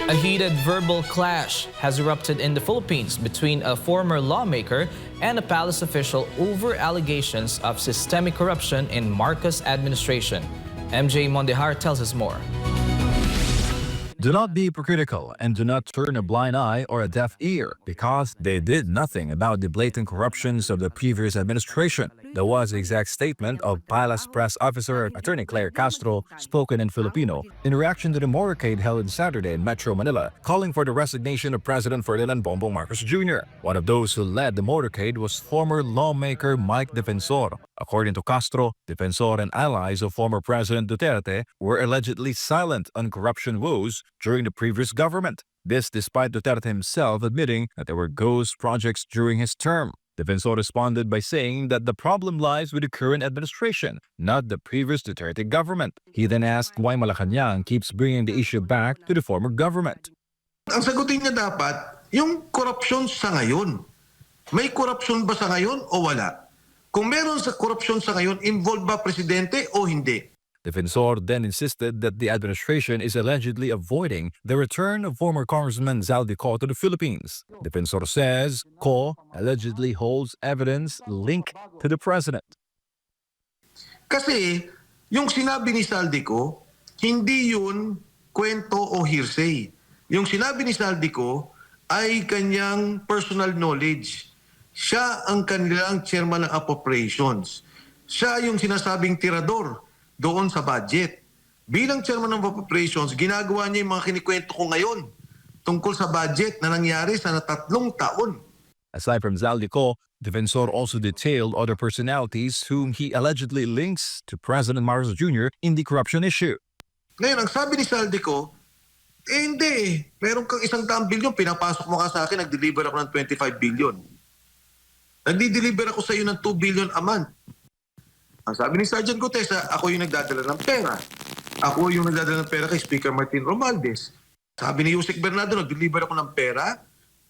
A heated verbal clash has erupted in the Philippines between a former lawmaker and a palace official over allegations of systemic corruption in Marcos administration. MJ Mondehar tells us more. Do not be hypocritical and do not turn a blind eye or a deaf ear because they did nothing about the blatant corruptions of the previous administration. That was the exact statement of Palace Press Officer Attorney Claire Castro, spoken in Filipino, in reaction to the motorcade held Saturday in Metro Manila, calling for the resignation of President Ferdinand Bongbong Marcos Jr. One of those who led the motorcade was former lawmaker Mike Defensor. According to Castro, Defensor and allies of former President Duterte were allegedly silent on corruption woes during the previous government. This despite Duterte himself admitting that there were ghost projects during his term. Defensor responded by saying that the problem lies with the current administration, not the previous Duterte government. He then asked why Malacanang keeps bringing the issue back to the former government. Ang sagutin niya dapat, yung korupsyon sa ngayon. May korupsyon ba sa ngayon o wala? Kung meron sa korupsyon sa ngayon, involved ba presidente o hindi? Defensor then insisted that the administration is allegedly avoiding the return of former Congressman Zaldico to the Philippines. Defensor says Co allegedly holds evidence linked to the president. Kasi yung sinabi ni Zaldico, hindi yun kwento o hearsay. Yung sinabi ni Zaldico ay kanyang personal knowledge. Siya ang kanilang chairman ng appropriations. Siya yung sinasabing tirador doon sa budget. Bilang chairman ng appropriations, ginagawa niya yung mga kinikwento ko ngayon tungkol sa budget na nangyari sa 3 taon. Aside from Zaldico, Defensor also detailed other personalities whom he allegedly links to President Marcos Jr. in the corruption issue. Ngayon, ang sabi ni Zaldico, hindi. Meron kang 100 bilyon, pinapasok mo ka sa akin, nag-deliver ako ng 25 billion. Nagdi-deliver ako sa iyo ng 2 billion a month. Ang sabi ni Sergeant Gutesa, ako yung nagdadala ng pera. Ako yung nagdadala ng pera kay Speaker Martin Romualdez. Sabi ni Yusek Bernardo, nag-deliver ako ng pera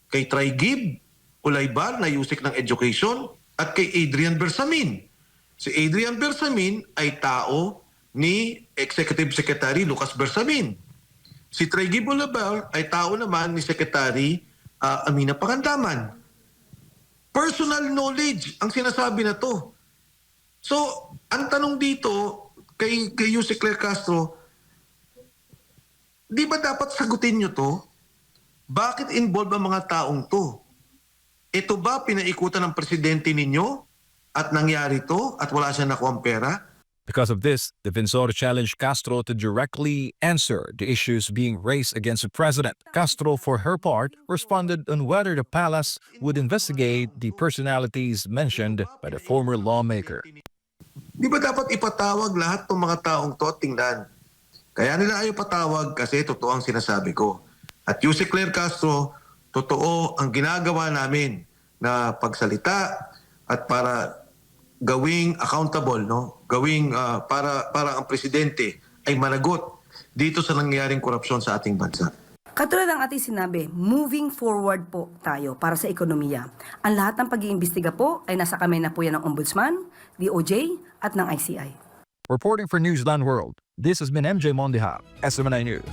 kay Traigib, Ulaybar, na Yusek ng Education, at kay Adrian Bersamin. Si Adrian Bersamin ay tao ni Executive Secretary Lucas Bersamin. Si Traigib Ulaybar ay tao naman ni Secretary Amina Pakandaman. Personal knowledge ang sinasabi na to. So, ang tanong dito kay Yusek Claire Castro, di ba dapat sagutin nyo to? Bakit involved ang mga taong to? Ito ba pinaikutan ng presidente ninyo at nangyari to at wala siya nakuha pera? Because of this, Defensor challenged Castro to directly answer the issues being raised against the president. Castro, for her part, responded on whether the palace would investigate the personalities mentioned by the former lawmaker. Di ba dapat ipatawag lahat ng mga taong to at tingnan? Kaya nila ayaw patawag kasi totoo ang sinasabi ko. At Yusek Claire Castro, totoo ang ginagawa namin na pagsalita at para gawing accountable, no? Gawing para ang presidente ay managot dito sa nangyayaring korupsyon sa ating bansa. Katulad ng ating sinabi, moving forward po tayo para sa ekonomiya. Ang lahat ng pag-iimbestiga po ay nasa kamay na po yan ng Ombudsman, DOJ at ng ICI. Reporting for Newsland World, this has been MJ Mondehar, SMNI News.